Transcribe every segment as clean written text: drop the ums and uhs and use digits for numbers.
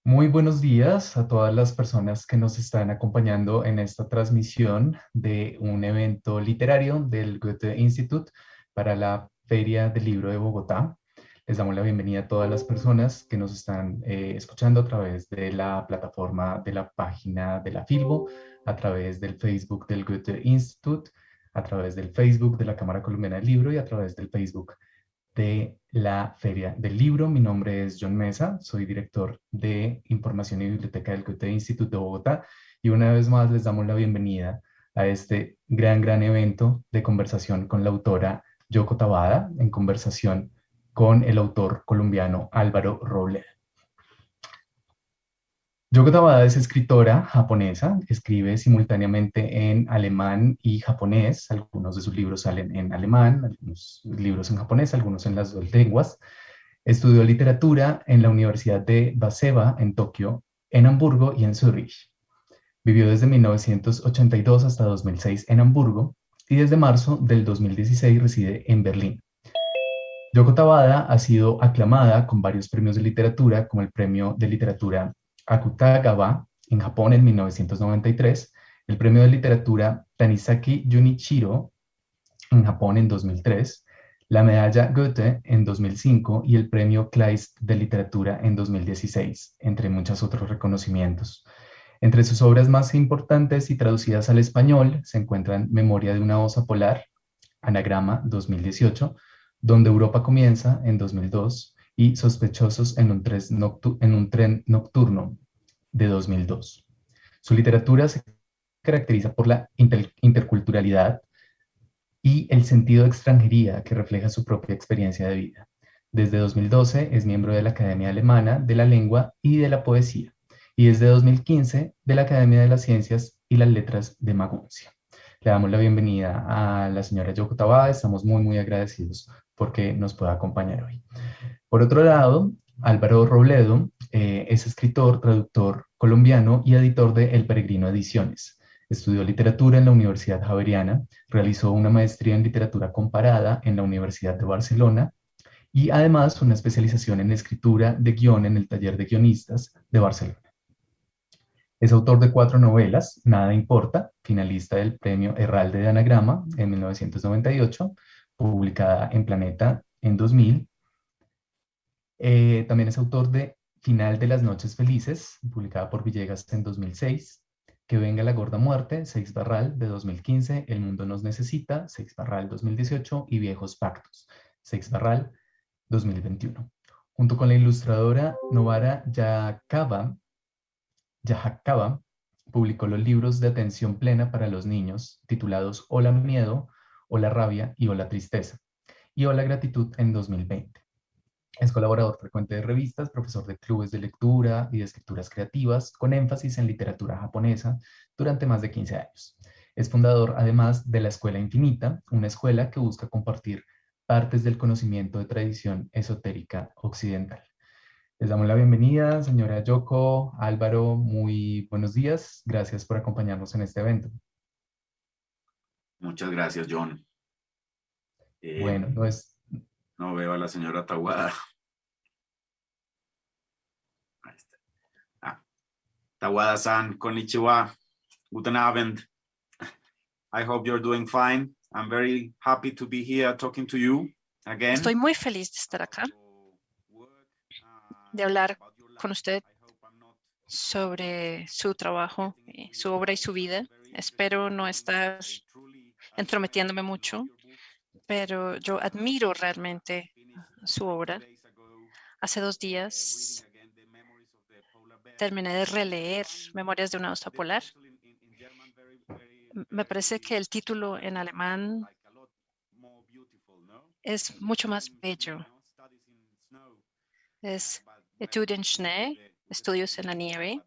Muy buenos días a todas las personas que nos están acompañando en esta transmisión de un evento literario del Goethe Institut para la Feria del Libro de Bogotá. Les damos la bienvenida a todas las personas que nos están escuchando a través de la plataforma de la página de la Filbo, a través del Facebook del Goethe Institut, a través del Facebook de la Cámara Colombiana del Libro y a través del Facebook de la Feria del Libro. Mi nombre es John Mesa, soy director de Información y Biblioteca del Goethe Instituto de Bogotá y una vez más les damos la bienvenida a este gran evento de conversación con la autora Yoko Tabada, en conversación con el autor colombiano Álvaro Robledo. Yoko Tabada es escritora japonesa, escribe simultáneamente en alemán y japonés. Algunos de sus libros salen en alemán, algunos libros en japonés, algunos en las dos lenguas. Estudió literatura en la Universidad de Waseda en Tokio, en Hamburgo y en Zúrich. Vivió desde 1982 hasta 2006 en Hamburgo y desde marzo del 2016 reside en Berlín. Yoko Tabada ha sido aclamada con varios premios de literatura, como el Premio de Literatura Akutagawa en Japón en 1993, el Premio de Literatura Tanizaki Junichiro en Japón en 2003, la Medalla Goethe en 2005 y el Premio Kleist de Literatura en 2016, entre muchos otros reconocimientos. Entre sus obras más importantes y traducidas al español se encuentran Memoria de una osa polar, Anagrama 2018, Donde Europa comienza en 2002 y Sospechosos en un tren nocturno de 2002. Su literatura se caracteriza por la interculturalidad y el sentido de extranjería que refleja su propia experiencia de vida. Desde 2012 es miembro de la Academia Alemana de la Lengua y de la Poesía y desde 2015 de la Academia de las Ciencias y las Letras de Maguncia. Le damos la bienvenida a la señora Yoko Tabada, estamos muy agradecidos porque nos pueda acompañar hoy. Por otro lado, Álvaro Robledo es escritor, traductor colombiano y editor de El Peregrino Ediciones. Estudió literatura en la Universidad Javeriana, realizó una maestría en literatura comparada en la Universidad de Barcelona y además una especialización en escritura de guión en el Taller de Guionistas de Barcelona. Es autor de 4 novelas, Nada importa, finalista del Premio Herralde de Anagrama en 1998, publicada en Planeta en 2000. También es autor de Final de las Noches Felices, publicada por Villegas en 2006, Que venga la gorda muerte, Seix Barral de 2015, El mundo nos necesita, Seix Barral 2018 y Viejos pactos, Seix Barral 2021. Junto con la ilustradora Novara Yahakava, publicó los libros de atención plena para los niños, titulados Hola Miedo, Hola Rabia y Hola Tristeza, y Hola Gratitud en 2020. Es colaborador frecuente de revistas, profesor de clubes de lectura y de escrituras creativas, con énfasis en literatura japonesa durante más de 15 años. Es fundador, además, de la Escuela Infinita, una escuela que busca compartir partes del conocimiento de tradición esotérica occidental. Les damos la bienvenida, señora Yoko, Álvaro, muy buenos días. Gracias por acompañarnos en este evento. Muchas gracias, John. Bueno, no es... No veo a la señora Tawada. Ahí está. Tawada-san, konnichiwa. Guten Abend. I hope you're doing fine. I'm very happy to be here talking to you again. Estoy muy feliz de estar acá, de hablar con usted sobre su trabajo, su obra y su vida. Espero no estar entrometiéndome mucho, pero yo admiro realmente su obra. Hace 2 días terminé de releer Memorias de una osa polar. Me parece que el título en alemán es mucho más bello. Es Etude in Schnee, estudios en la nieve,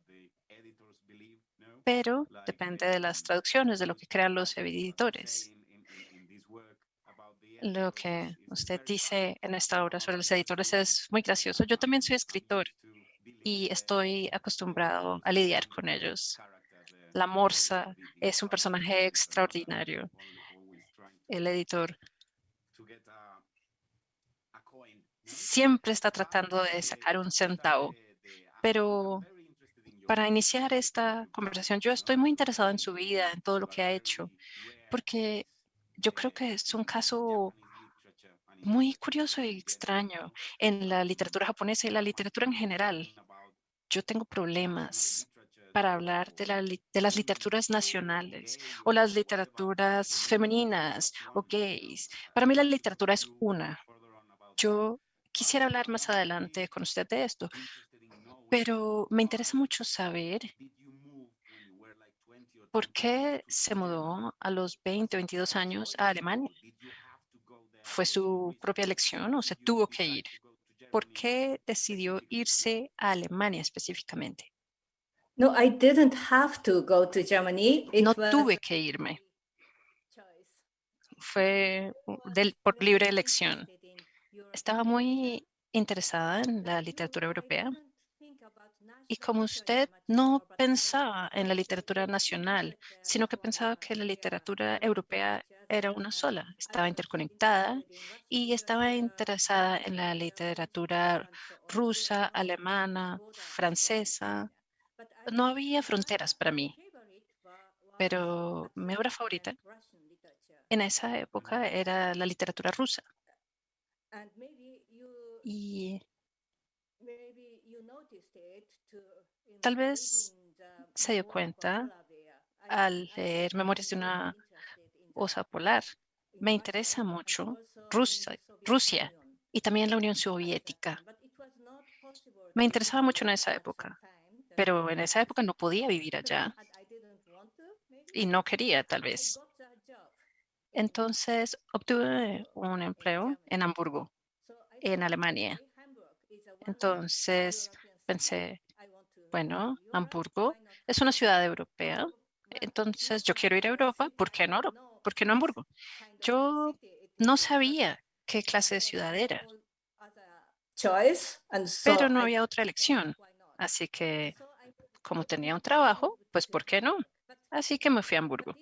pero depende de las traducciones, de lo que crean los editores. Lo que usted dice en esta obra sobre los editores es muy gracioso. Yo también soy escritor y estoy acostumbrado a lidiar con ellos. La morsa es un personaje extraordinario. El editor siempre está tratando de sacar un centavo, pero para iniciar esta conversación, yo estoy muy interesada en su vida, en todo lo que ha hecho, porque yo creo que es un caso muy curioso y extraño en la literatura japonesa y la literatura en general. Yo tengo problemas para hablar de las literaturas nacionales o las literaturas femeninas o gays. Para mí la literatura es una. Yo quisiera hablar más adelante con usted de esto, pero me interesa mucho saber por qué se mudó a los 20 o 22 años a Alemania. ¿Fue su propia elección o se tuvo que ir? ¿Por qué decidió irse a Alemania específicamente? No, I didn't have to go to Germany. No It was tuve que irme. choice. Fue por libre elección. Estaba muy interesada en la literatura europea y como usted no pensaba en la literatura nacional, sino que pensaba que la literatura europea era una sola, estaba interconectada y estaba interesada en la literatura rusa, alemana, francesa. No había fronteras para mí, pero mi obra favorita en esa época era la literatura rusa. Y tal vez se dio cuenta al leer Memorias de una osa polar. Me interesa mucho Rusia y también la Unión Soviética. Me interesaba mucho en esa época, pero en esa época no podía vivir allá y no quería, tal vez. Entonces obtuve un empleo en Hamburgo, en Alemania. Entonces pensé, bueno, Hamburgo es una ciudad europea, entonces yo quiero ir a Europa, ¿por qué no? ¿Por qué no Hamburgo? Yo no sabía qué clase de ciudad era, Choice, and so pero no había otra elección. Así que, como tenía un trabajo, pues ¿por qué no? Así que me fui a Hamburgo.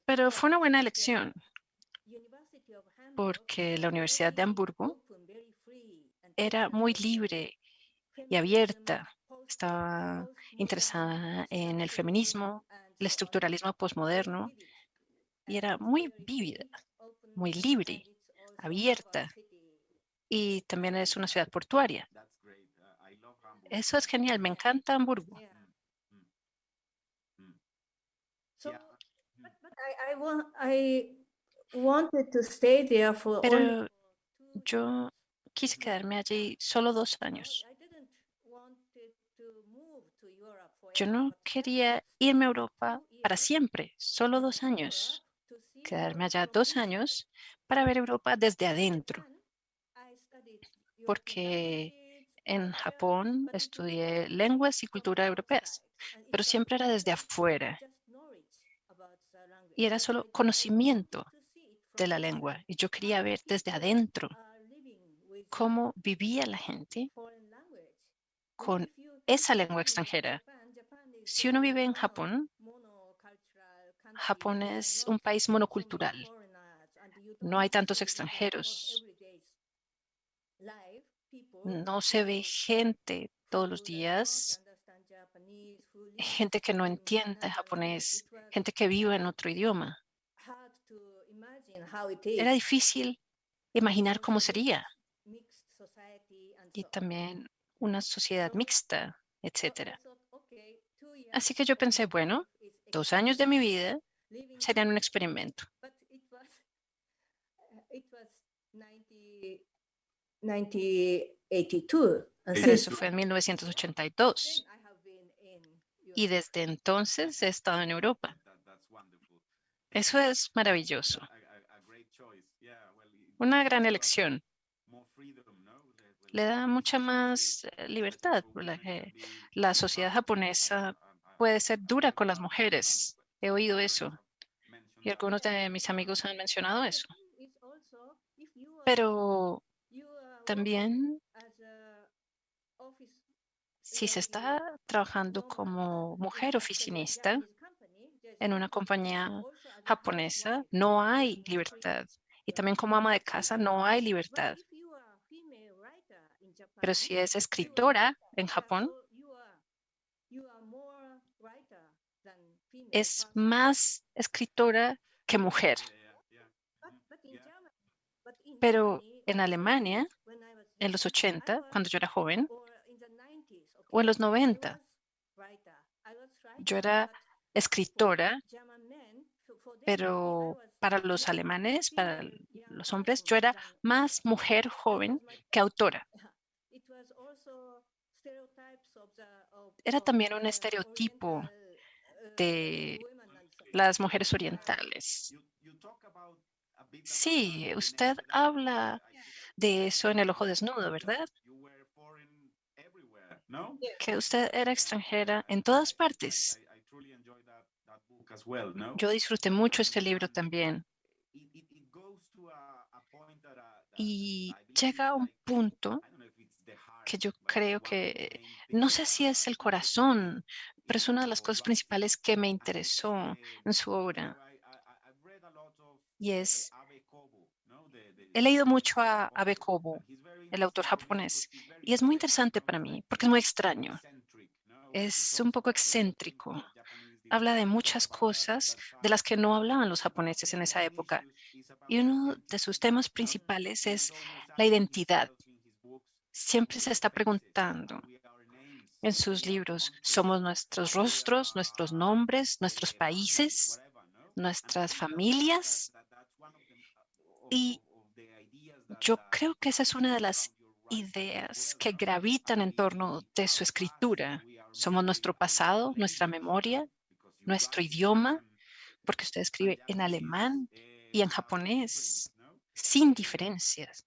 Pero fue una buena elección porque la Universidad de Hamburgo era muy libre y abierta. Estaba interesada en el feminismo, el estructuralismo posmoderno y era muy vívida, muy libre, abierta y también es una ciudad portuaria. Eso es genial, me encanta Hamburgo. I wanted to stay there for only Pero yo quise quedarme allí solo 2 años. Yo no quería irme a Europa para siempre, solo 2 años. Quedarme allá 2 años para ver Europa desde adentro, porque en Japón estudié lenguas y cultura europeas, pero siempre era desde afuera y era solo conocimiento de la lengua y yo quería ver desde adentro cómo vivía la gente con esa lengua extranjera. Si uno vive en Japón, Japón es un país monocultural. No hay tantos extranjeros. No se ve gente todos los días, gente que no entiende japonés, gente que vive en otro idioma. Era difícil imaginar cómo sería y también una sociedad mixta, etcétera. Así que yo pensé, bueno, 2 años de mi vida serían un experimento. Pero eso fue en 1982 y desde entonces he estado en Europa. Eso es maravilloso. Una gran elección. Le da mucha más libertad. La sociedad japonesa puede ser dura con las mujeres. He oído eso y algunos de mis amigos han mencionado eso. Pero también, si se está trabajando como mujer oficinista en una compañía japonesa, no hay libertad. Y también como ama de casa, no hay libertad. Pero si es escritora en Japón, es más escritora que mujer. Pero en Alemania, en los 80, cuando yo era joven, o en los 90, yo era escritora, pero para los alemanes, para los hombres, yo era más mujer joven que autora. Era también un estereotipo de las mujeres orientales. Sí, usted habla de eso en El ojo desnudo, ¿verdad? Que usted era extranjera en todas partes. Yo disfruté mucho este libro también. Y llega a un punto que yo creo que, no sé si es el corazón, pero es una de las cosas principales que me interesó en su obra. Y he leído mucho a Abe Kobo, el autor japonés, y es muy interesante para mí porque es muy extraño. Es un poco excéntrico. Habla de muchas cosas de las que no hablaban los japoneses en esa época. Y uno de sus temas principales es la identidad. Siempre se está preguntando en sus libros, ¿somos nuestros rostros, nuestros nombres, nuestros países, nuestras familias? Y yo creo que esa es una de las ideas que gravitan en torno de su escritura. Somos nuestro pasado, nuestra memoria, nuestro idioma, porque usted escribe en alemán y en japonés, sin diferencias.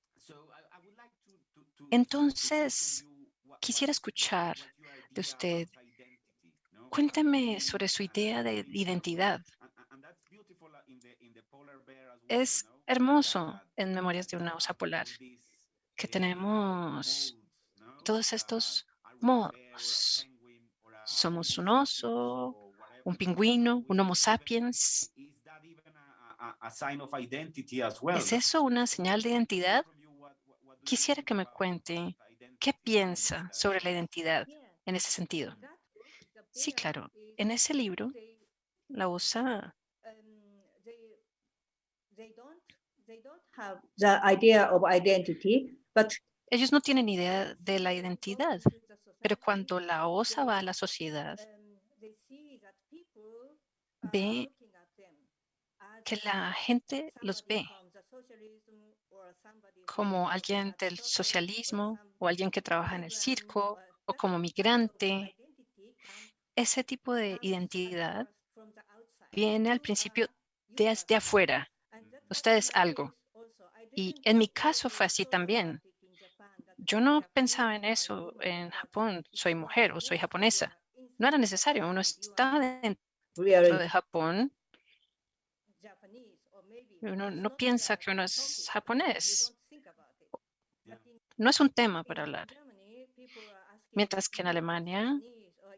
Entonces, quisiera escuchar de usted. Cuénteme sobre su idea de identidad. Es hermoso en Memorias de una osa polar que tenemos todos estos modos. Somos un oso, un pingüino, un Homo sapiens. ¿Es eso una señal de identidad? Quisiera que me cuente qué piensa sobre la identidad en ese sentido. Sí, claro. En ese libro, la osa the idea of identity, but ellos no tienen idea de la identidad, pero cuando la osa va a la sociedad, ve que la gente los ve como alguien del socialismo o alguien que trabaja en el circo o como migrante. Ese tipo de identidad viene al principio desde afuera. Usted es algo. Y en mi caso fue así también. Yo no pensaba en eso en Japón, soy mujer o soy japonesa. No era necesario, uno estaba dentro de Japón, uno no piensa que uno es japonés. No es un tema para hablar. Mientras que en Alemania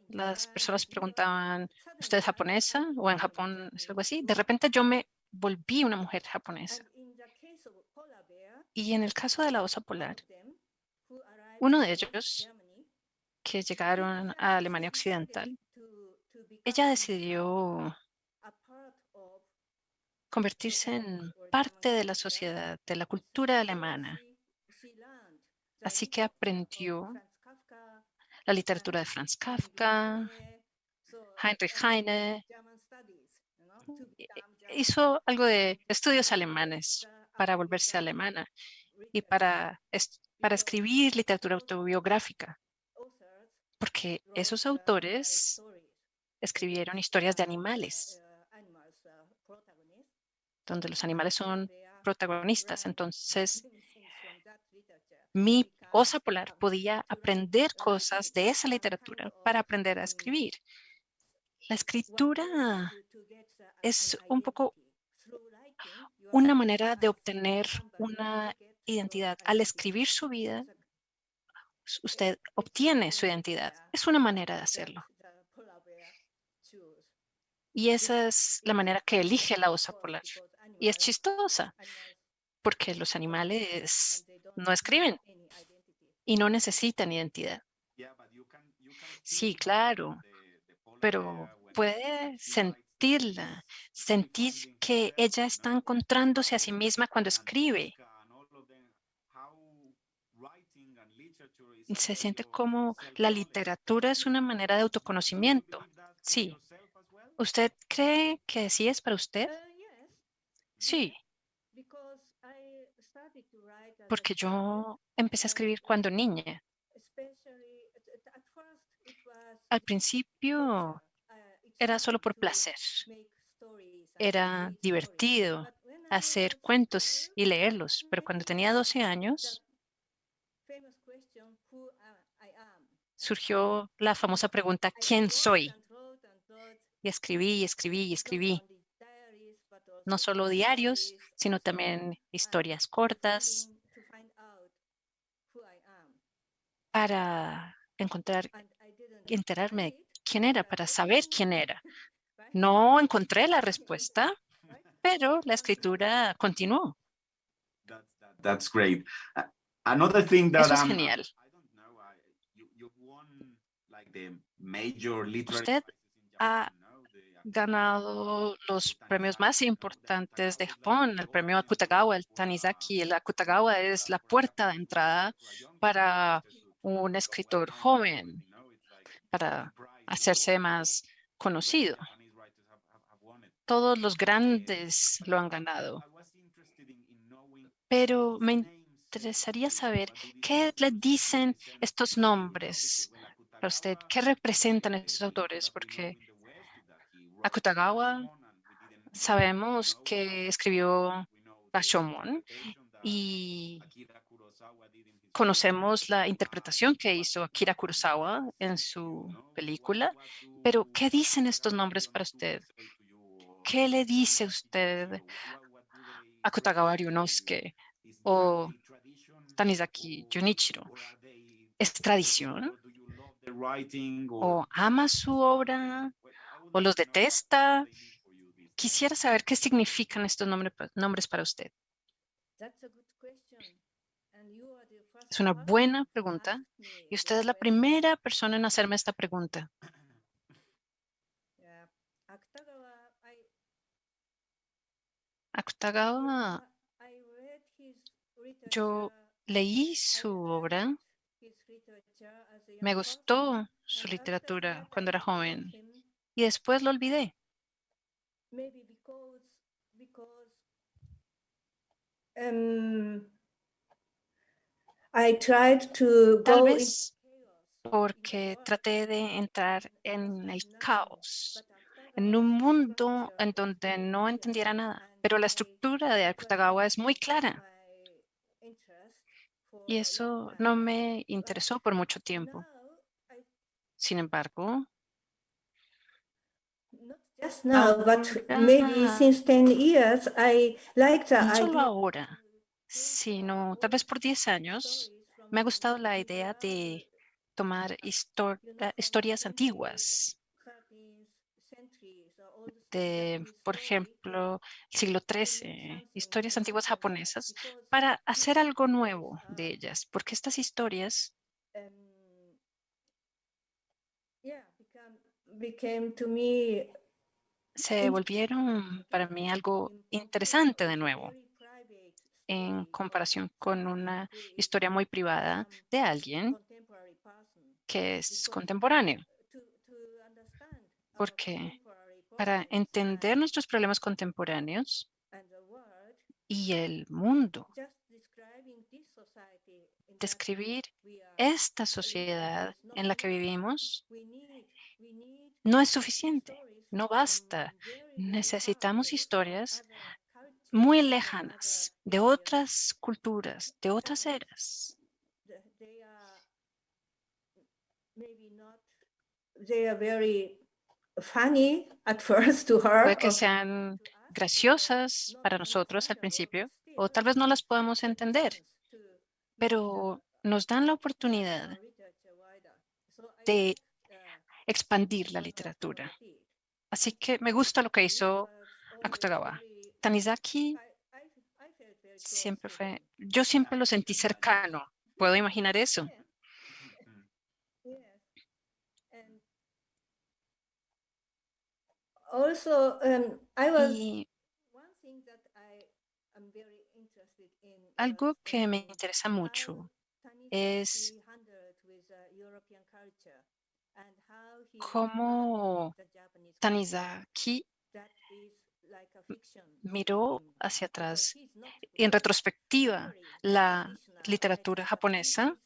las personas preguntaban, ¿usted es japonesa? O en Japón es algo así. De repente yo me volví una mujer japonesa. Y en el caso de la osa polar, uno de ellos que llegaron a Alemania Occidental, ella decidió convertirse en parte de la sociedad, de la cultura alemana. Así que aprendió la literatura de Franz Kafka, Heinrich Heine, hizo algo de estudios alemanes para volverse alemana y para escribir literatura autobiográfica, porque esos autores escribieron historias de animales, donde los animales son protagonistas. Entonces, mi osa polar podía aprender cosas de esa literatura para aprender a escribir. La escritura es un poco una manera de obtener una identidad. Al escribir su vida, usted obtiene su identidad. Es una manera de hacerlo. Y esa es la manera que elige la osa polar. Y es chistosa, porque los animales no escriben y no necesitan identidad. Sí, claro, pero puede sentirla, sentir que ella está encontrándose a sí misma cuando escribe. Se siente como la literatura es una manera de autoconocimiento. Sí. ¿Usted cree que sí es para usted? Yes, Sí, because I started to write as a porque child, yo empecé a escribir cuando niña. especially at first it was Al principio era solo por placer. Era divertido hacer cuentos y leerlos, pero cuando tenía 12 años surgió la famosa pregunta, ¿quién soy? Y escribí, y escribí, y escribí. No solo diarios, sino también historias cortas para enterarme de quién era, para saber quién era. No encontré la respuesta, pero la escritura continuó. That's great. Another thing that Eso es genial. I don't know, you've won like the major literary Usted prizes in ha Japan, no? ganado los premios más importantes de Japón, el premio Akutagawa, el Tanizaki. El Akutagawa es la puerta de entrada para un escritor joven, para hacerse más conocido. Todos los grandes lo han ganado. Pero me interesaría saber qué le dicen estos nombres para usted, qué representan estos autores, porque Akutagawa sabemos que escribió Rashomon y conocemos la interpretación que hizo Akira Kurosawa en su película, pero ¿qué dicen estos nombres para usted? ¿Qué le dice usted a Akutagawa Ryunosuke o Tanizaki Junichiro? ¿Es tradición? ¿O ama su obra? ¿O los detesta? Quisiera saber qué significan estos nombres para usted. Es una buena pregunta y usted es la primera persona en hacerme esta pregunta. Akutagawa, yo leí su obra, me gustó su literatura cuando era joven y después lo olvidé. I tried to Tal go vez porque traté de entrar en el caos, en un mundo en donde no entendiera nada. Pero la estructura de Akutagawa es muy clara y eso no me interesó por mucho tiempo. Sin embargo, just now, but maybe ahora, since 10 years, I like the no solo idea. ahora, sino tal vez por 10 años, me ha gustado la idea de tomar historias antiguas de, por ejemplo, el siglo XIII, historias antiguas japonesas, para hacer algo nuevo de ellas, porque estas historias Became to me se volvieron para mí algo interesante de nuevo en comparación con una historia muy privada de alguien que es contemporáneo, porque para entender nuestros problemas contemporáneos y el mundo, describir esta sociedad en la que vivimos no es suficiente, no basta. Necesitamos historias muy lejanas de otras culturas, de otras eras. they are very funny at first to her. Puede que sean graciosas para nosotros al principio, o tal vez no las podamos entender, pero nos dan la oportunidad de expandir la literatura. Así que me gusta lo que hizo Akutagawa. Tanizaki yo siempre lo sentí cercano. ¿Puedo imaginar eso? Also, I was Y one thing that I am very interested in algo was que me interesa how mucho es Tanizaki handled with European culture and how he cómo expressed the Japanese culture. Tanizaki That is like a fiction to miró him, hacia because atrás he's not en like retrospectiva purely la traditional literatura writer, but japonesa,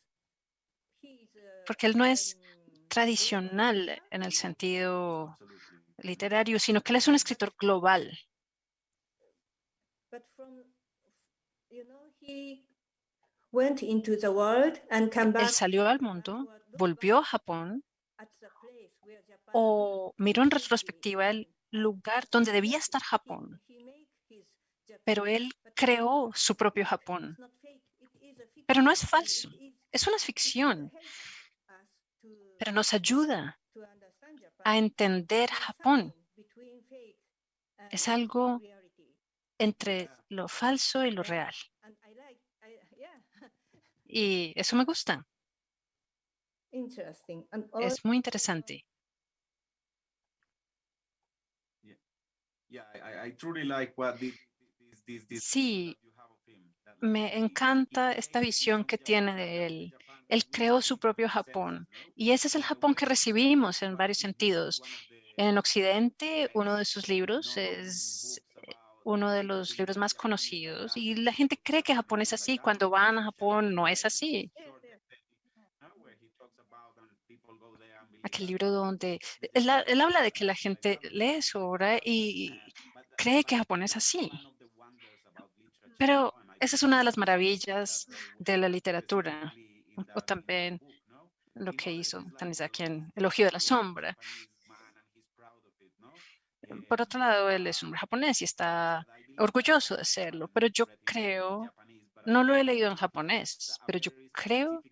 he is, porque él no es global tradicional thinker. en el sentido Absolutely. literario, sino que él es un escritor global. But from, he went into the world and came Él back salió al mundo, volvió a Japón at the place where Japan o miró en should be. retrospectiva el lugar donde debía estar Japón, pero él creó su propio Japón. Pero no es falso, es una ficción, pero nos ayuda a entender Japón. Es algo entre lo falso y lo real. Y eso me gusta, Interesting. es muy interesante. Yeah, I truly like what this Sí, that you have of him. That me encanta esta visión que tiene de él. Él creó su propio Japón y ese es el Japón que recibimos en varios sentidos. En Occidente, uno de sus libros es uno de los libros más conocidos y la gente cree que Japón es así. Cuando van a Japón no es así. Aquel libro donde él habla de que la gente lee su obra y cree que Japón es así. Pero esa es una de las maravillas de la literatura, o también lo que hizo Tanizaki en Elogio de la Sombra. Por otro lado, él es un japonés y está orgulloso de serlo, pero yo creo, no lo he leído en japonés, pero yo creo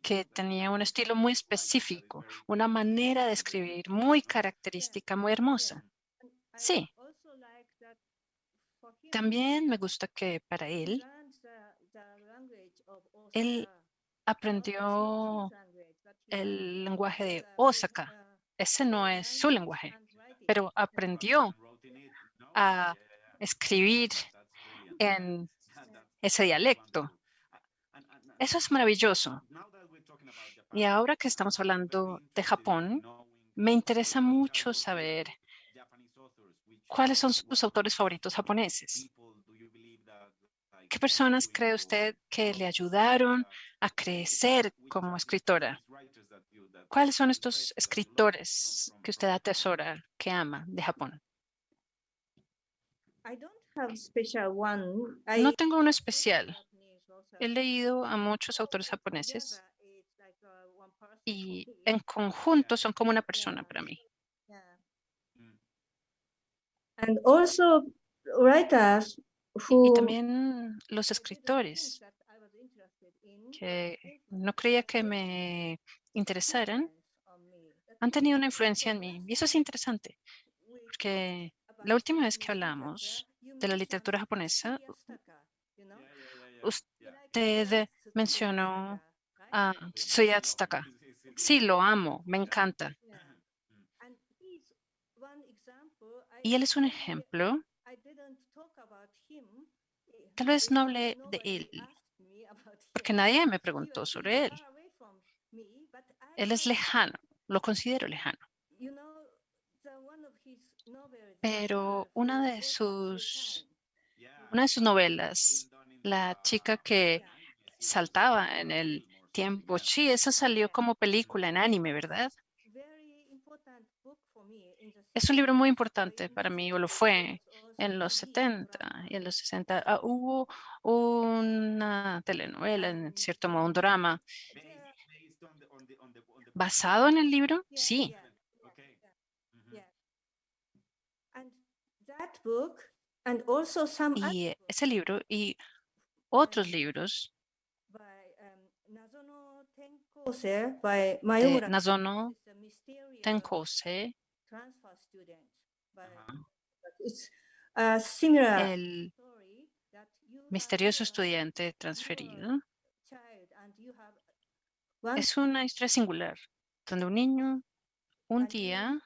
que tenía un estilo muy específico, una manera de escribir muy característica, muy hermosa. Sí, también me gusta que para él aprendió el lenguaje de Osaka. Ese no es su lenguaje, pero aprendió a escribir en ese dialecto. Eso es maravilloso. Y ahora que estamos hablando de Japón, me interesa mucho saber cuáles son sus autores favoritos japoneses. ¿Qué personas cree usted que le ayudaron a crecer como escritora? ¿Cuáles son estos escritores que usted atesora, que ama de Japón? No tengo uno especial. He leído a muchos autores japoneses y en conjunto son como una persona para mí. And also writers Y who también los escritores que no creía que me interesaran han tenido una influencia en mí. Y eso es interesante, porque la última vez que hablamos de la literatura japonesa, usted mencionó a Tsuya Tsutsaka. Sí, lo amo, me encanta. Y él es un ejemplo. Tal vez no hablé de él, porque nadie me preguntó sobre él. Él es lejano, lo considero lejano. Pero una de sus novelas, La chica que saltaba en el tiempo, sí, esa salió como película en anime, ¿verdad? Es un libro muy importante para mí, o lo fue en los 70 y en los 60. Hubo una telenovela, en cierto modo, un drama. ¿Basado en el libro? Sí. Y ese libro y otros libros de Nozono Tenkose, el misterioso estudiante transferido, es una historia singular, donde un niño un día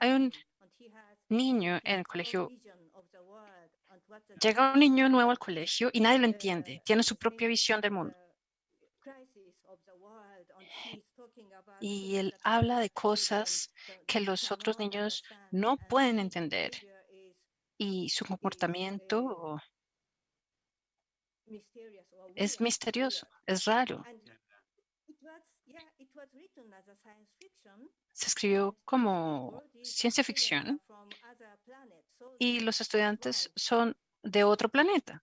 Hay un niño en el colegio. Llega un niño nuevo al colegio y nadie lo entiende. Tiene su propia visión del mundo. Y él habla de cosas que los otros niños no pueden entender. Y su comportamiento es misterioso, es raro. Se escribió como ciencia ficción y los estudiantes son de otro planeta.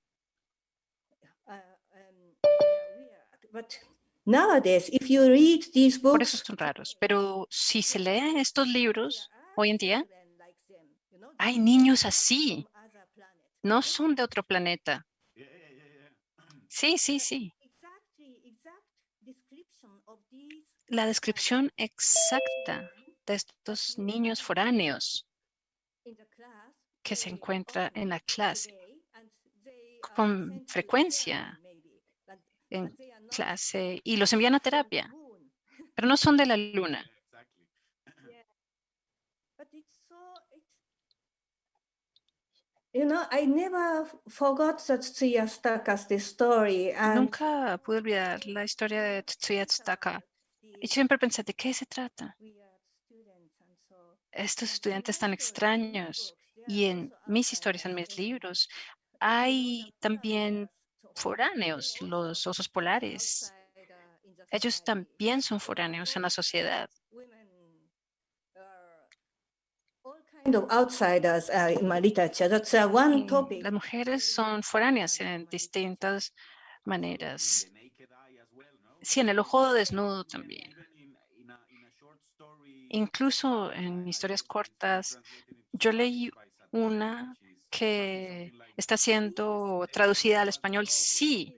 Nowadays, if you read these Por eso books, son raros. Pero si se leen estos libros hoy en día, hay niños así. No son de otro planeta. Sí, sí, sí. La descripción exacta de estos niños foráneos que se encuentra en la clase con frecuencia en clase y los envían a terapia, pero no son de la luna. I never forgot that Tsuya Taka's story. And Nunca pude olvidar la historia de Tetsuya Tsutsaka. Y siempre pensé, ¿de qué se trata? Estos estudiantes tan extraños. Y en mis historias, en mis libros, hay también foráneos, los osos polares. Ellos también son foráneos en la sociedad. kind of outsiders in my literature. That's one Y topic. las mujeres son foráneas en distintas maneras. Sí, en el ojo desnudo también. Incluso en historias cortas, yo leí una que está siendo traducida al español. Sí,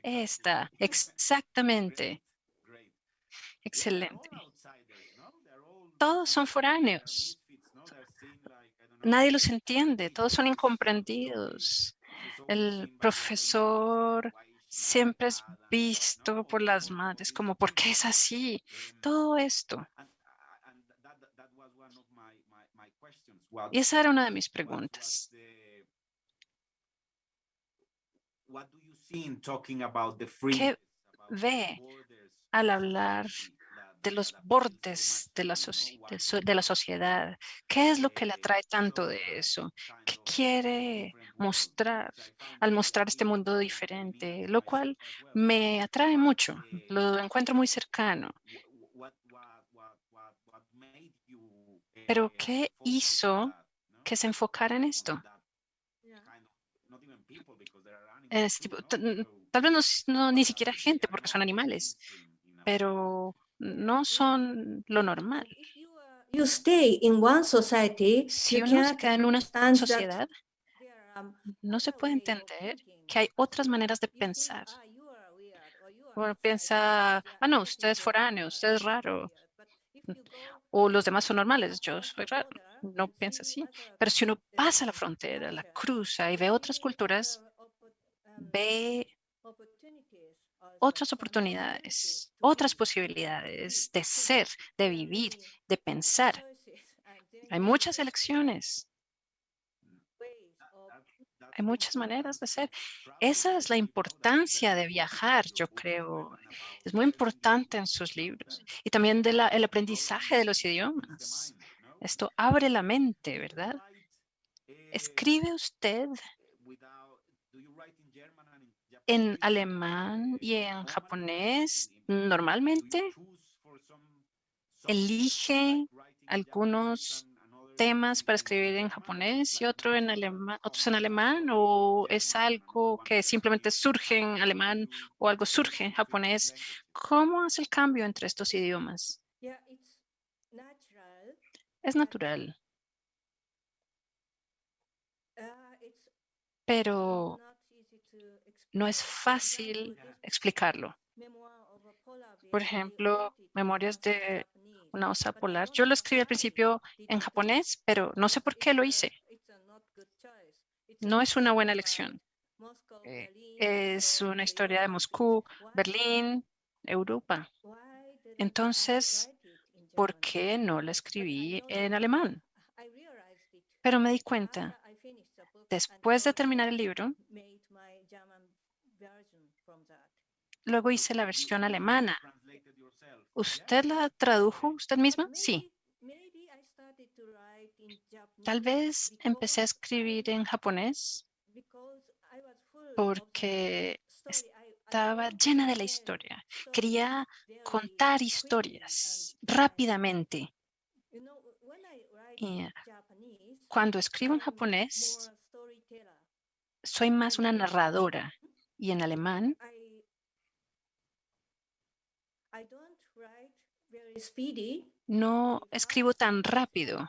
esta, exactamente. Excelente. Todos son foráneos. Nadie los entiende, todos son incomprendidos. El profesor siempre es visto por las madres como, ¿por qué es así? Todo esto. Y esa era una de mis preguntas. ¿Qué ve al hablar de los bordes de la sociedad? ¿Qué es lo que le atrae tanto de eso? ¿Qué quiere mostrar al mostrar este mundo diferente? Lo cual me atrae mucho, lo encuentro muy cercano. Pero ¿qué hizo que se enfocara en esto? Tal vez ni siquiera gente, porque son animales, pero no son lo normal. You stay in one society, Si you uno se cannot queda en una understand that sociedad, no se puede entender que hay otras maneras de pensar. Uno piensa, no, usted es foráneo, usted es raro, o los demás son normales, yo soy raro. No piensa así. Pero si uno pasa la frontera, la cruza y ve otras culturas, ve otras oportunidades, otras posibilidades de ser, de vivir, de pensar. Hay muchas elecciones. Hay muchas maneras de ser. Esa es la importancia de viajar, yo creo. Es muy importante en sus libros. Y también el aprendizaje de los idiomas. Esto abre la mente, ¿verdad? ¿Escribe usted en alemán y en japonés normalmente? ¿Elige algunos temas para escribir en japonés y otros en alemán, o es algo que simplemente surge en alemán o algo surge en japonés? ¿Cómo hace el cambio entre estos idiomas? Es natural, pero no es fácil explicarlo. Por ejemplo, Memorias de una osa polar. Yo lo escribí al principio en japonés, pero no sé por qué lo hice. No es una buena elección. Es una historia de Moscú, Berlín, Europa. Entonces, por qué no la escribí en alemán. I realized it Pero me di cuenta, after I finished the book, and después de so I terminar el libro, made my German version from that. luego hice la versión alemana. Translated yourself. ¿Usted la tradujo usted misma? Sí. Maybe I started to write in Japanese Tal vez empecé a because escribir en japonés I was full of the porque story. estaba wanted to llena de la tell historia. stories Quería very contar quickly historias and rápidamente. you know, when I write Y in Japanese, cuando escribo en I'm japonés, more storyteller. soy más una And in narradora. Y en alemán, I don't write very speedy. no escribo tan rápido.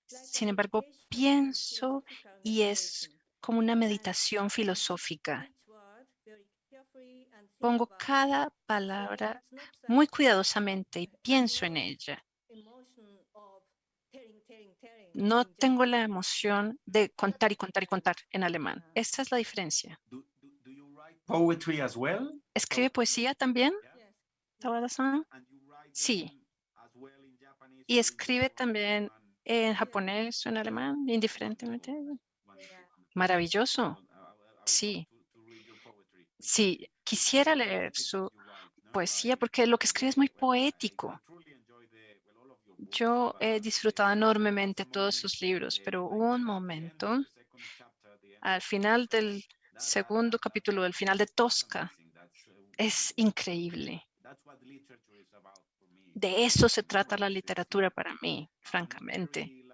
Sin embargo, pienso y es como una meditación filosófica. Pongo cada palabra muy cuidadosamente y pienso en ella. No tengo la emoción de contar y contar y contar en alemán. Esa es la diferencia. Do you write poetry as well? ¿Escribe poesía también, Yes. Tawada-san? And you write Sí. them as well in Japanese Y or in escribe both, or también one- en japonés o en alemán, indiferentemente. Maravilloso. Sí. Sí, quisiera leer su poesía porque lo que escribe es muy poético. Yo he disfrutado enormemente todos sus libros, pero hubo un momento al final del segundo capítulo, al final de Tosca. Es increíble. De eso se trata la literatura para mí, francamente.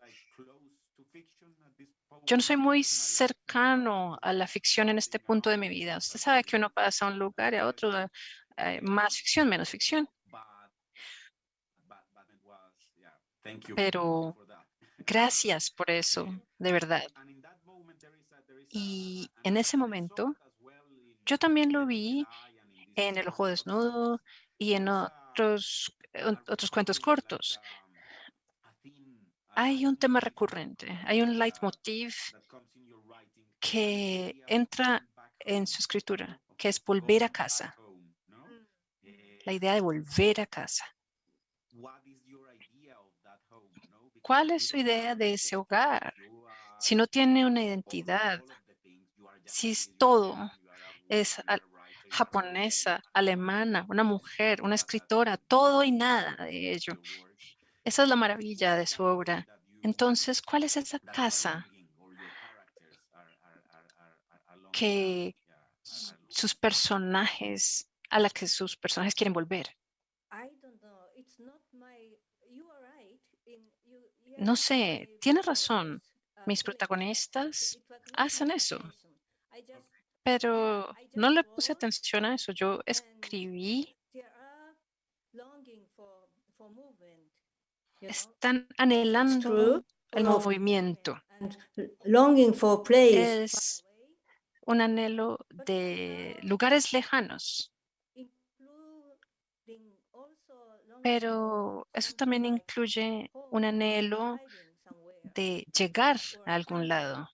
Yo no soy muy cercano a la ficción en este punto de mi vida. Usted sabe que uno pasa a un lugar y a otro, más ficción, menos ficción. Pero gracias por eso, de verdad. Y en ese momento, yo también lo vi en El Ojo Desnudo y en otros cuentos cortos. Hay un tema recurrente, hay un leitmotiv que entra en su escritura, que es volver a casa. La idea de volver a casa. ¿Cuál es su idea de ese hogar? Si no tiene una identidad, si es todo, es japonesa, alemana, una mujer, una escritora, todo y nada de ello. Esa es la maravilla de su obra. Entonces, ¿cuál es esa casa que sus personajes, a la que sus personajes quieren volver? No sé, tiene razón. Mis protagonistas hacen eso, pero no le puse atención a eso. Yo escribí, están anhelando el movimiento. Longing for place. Es un anhelo de lugares lejanos, pero eso también incluye un anhelo de llegar a algún lado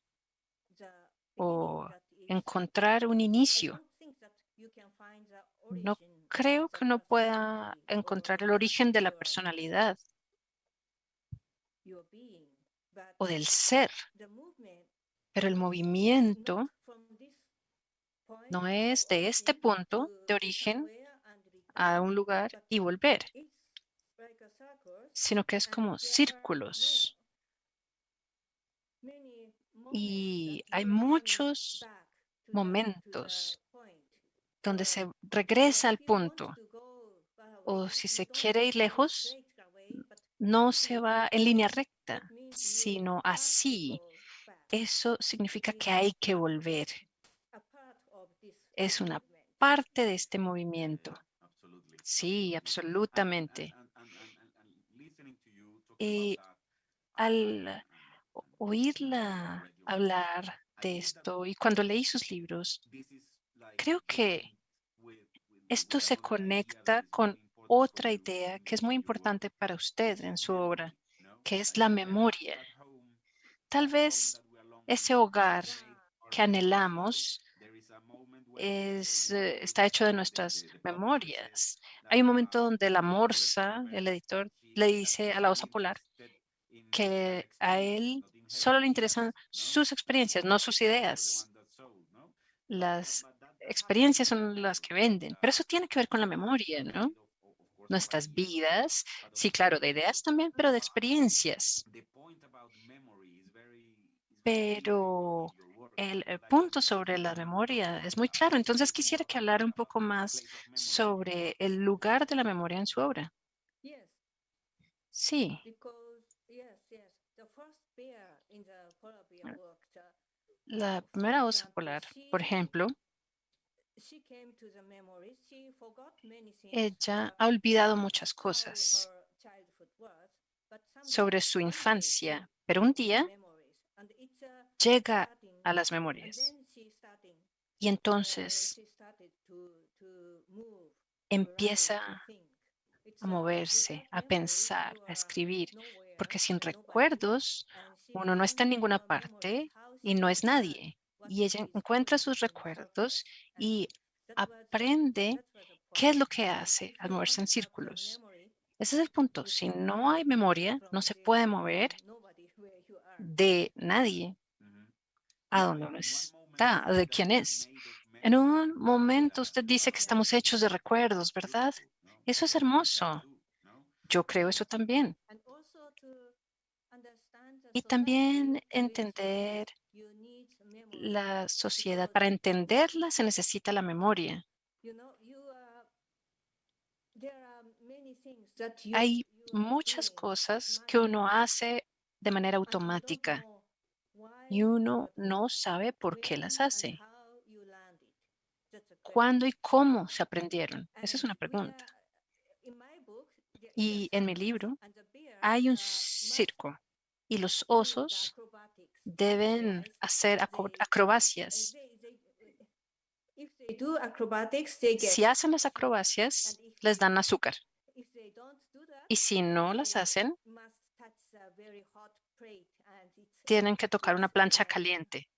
o encontrar un inicio. No creo que uno pueda encontrar el origen de la personalidad o del ser, pero el movimiento no es de este punto de origen a un lugar y volver, sino que es como círculos. Y hay muchos momentos donde se regresa al punto, o si se quiere ir lejos, no se va en línea recta, sino así. Eso significa que hay que volver. Es una parte de este movimiento. Sí, absolutamente. Y al oírla hablar de esto y cuando leí sus libros, creo que esto se conecta con otra idea que es muy importante para usted en su obra, que es la memoria. Tal vez ese hogar que anhelamos está hecho de nuestras memorias. Hay un momento donde la Morsa, el editor, le dice a la osa polar que a él solo le interesan sus experiencias, no sus ideas. Las experiencias son las que venden, pero eso tiene que ver con la memoria, ¿no? Nuestras vidas, sí, claro, de ideas también, pero de experiencias. Pero el punto sobre la memoria es muy claro. Entonces quisiera que hablara un poco más sobre el lugar de la memoria en su obra. Yes, Sí, because yes, the first bear in the polar bear work, la for primera osa example, polar, por ejemplo, she came to the memory, she forgot many things ella ha olvidado muchas how cosas her childhood was, but sobre someday, su one day, infancia, she pero un came to the día memories, and it's llega starting, a las and memorias then she starting, y entonces she started to move, to write, to empieza think. It's a moverse, without a memories, pensar, you a are escribir, nowhere porque sin and nobody, recuerdos and she uno no está en found ninguna her memories, parte how y she no es learned nadie. what Y ella is encuentra happening sus in the recuerdos circles, y and aprende that was the qué es point. lo que And hace if al you want moverse to en have the círculos. memory, Ese es el punto. you Si can't no move hay memoria, from no se there, puede mover from nobody where you are. de nadie a donde uno está, de quién es. En un momento usted dice que estamos hechos de recuerdos, ¿verdad? Eso es hermoso. Yo creo eso también. And also to understand the Y society también which entender you need memory. la sociedad. Because Para entenderla se necesita la memoria. you know, there are many things that Hay you are muchas doing cosas que uno automatically, hace de manera and you don't automática know why y you uno are doing no that, sabe por qué las when and hace. how you learned it. That's the question. ¿Cuándo y cómo se aprendieron? Esa es And una pregunta. in my book, there is a Y en mi circus, libro and the bears hay un must circo y los do the osos acrobatics. deben Otherwise, hacer acrobacias. if they do acrobatics, they get. Si hacen las acrobacias, And les dan azúcar. if they don't do that, Y si no las they hacen, must touch a very hot plate, and tienen que tocar una plancha burn. caliente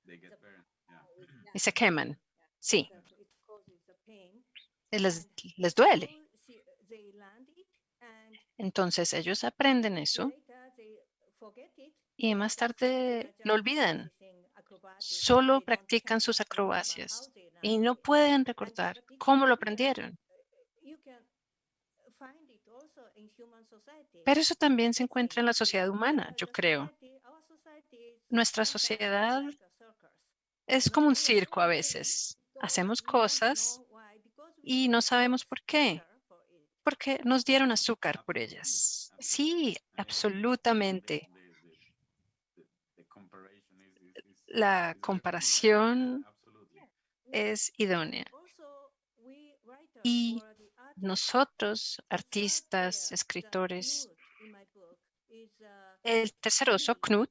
Yeah, y se queman. Sí, it causes the pain. les, And les duele. so they learned it, and Entonces ellos aprenden eso later they forget it. y más Just they tarde are lo just olvidan. practicing acrobatics. Solo They don't practican sus remember acrobacias how they learned y no it. pueden recordar But it's cómo lo here, aprendieron. you can find it also in human society. Pero eso también se Same encuentra thing. en la sociedad humana, yo The creo. society, our society is Nuestra sometimes sociedad like a circus. es You know, como un we are circo a doing things, veces. those Hacemos we don't cosas know why, because we y no got sabemos por qué, sugar for it. porque nos dieron azúcar por ellas. Sí, absolutamente. La comparación es idónea. Also, we writers Y or the artists, nosotros, the third artistas, bear, escritores, Knut in my book is el tercer oso, free. Knut,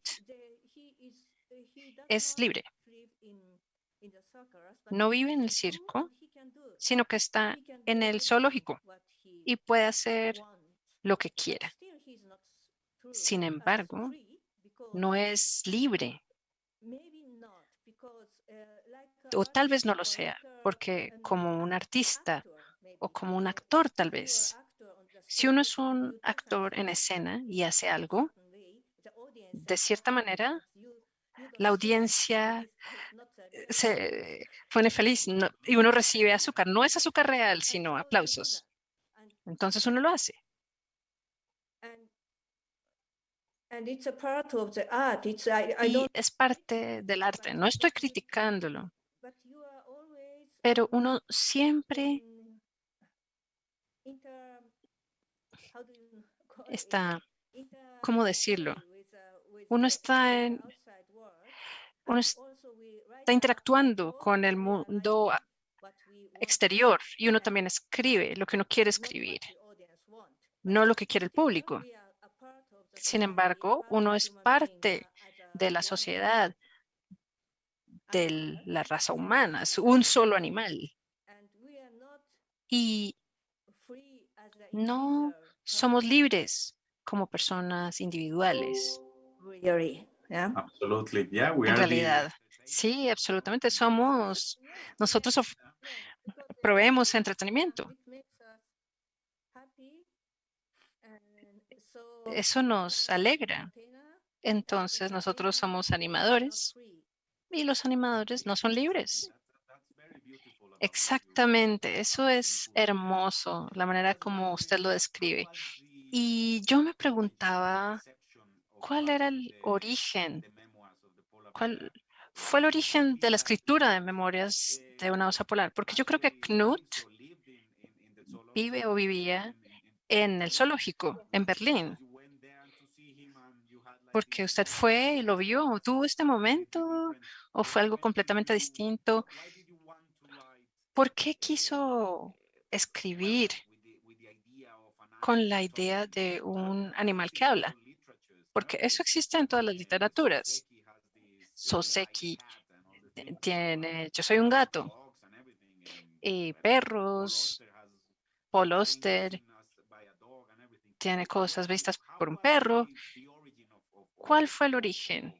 He does es not libre. live in the circus, but No he vive is en el in zoo circo, and he can do sino que está he can en do el everything zoológico what he y puede hacer wants. lo que But quiera. still he's not Sin embargo, free because no es libre, maybe not because like o tal vez artist no lo or sea, like porque como un artista actor o maybe. como un actor tal If you are vez, actor on the si uno es stage and un you do actor en something escena in y hace a algo, certain way, the audience de are so cierta happy, manera, but you don't la feel that audiencia it's not the real happiness. se pone feliz y uno recibe azúcar. No es azúcar real, And sino so you do aplausos. that. Entonces uno lo hace. And it's a part of the art. I Y don't, es parte del arte. No estoy criticándolo, but you are always pero uno siempre how do you call it? está, ¿cómo decirlo? Uno está en, outside world, uno and also we write está interactuando what con el we are mundo writing, what we want to exterior say, y uno and también escribe lo que uno quiere not what escribir, the audience want. no lo que quiere el Still, público. we are a part of the Sin society, embargo, part uno of es human being, parte as de la one sociedad, de animal, la raza and humana, es un solo animal. we are not Y free as an no individual somos person. libres como personas individuales. Really, yeah. Absolutely. Yeah, we En are the realidad, sí, absolutamente. Nosotros Because proveemos entretenimiento. it makes us happy eso nos alegra. Entonces nosotros somos animadores y los animadores no son libres. Exactamente, eso es hermoso, la manera como usted lo describe. Y yo me preguntaba, ¿cuál era el origen? ¿Cuál fue el origen de la escritura de Memorias de una osa polar? Porque yo creo que Knut vive o vivía en el zoológico en Berlín. Porque usted fue y lo vio, tuvo este momento o fue algo completamente distinto. ¿Por qué quiso escribir con la idea de un animal que habla? Porque eso existe en todas las literaturas. Soseki tiene Yo soy un gato, y perros, Paul Auster tiene cosas vistas por un perro. ¿Cuál fue el origen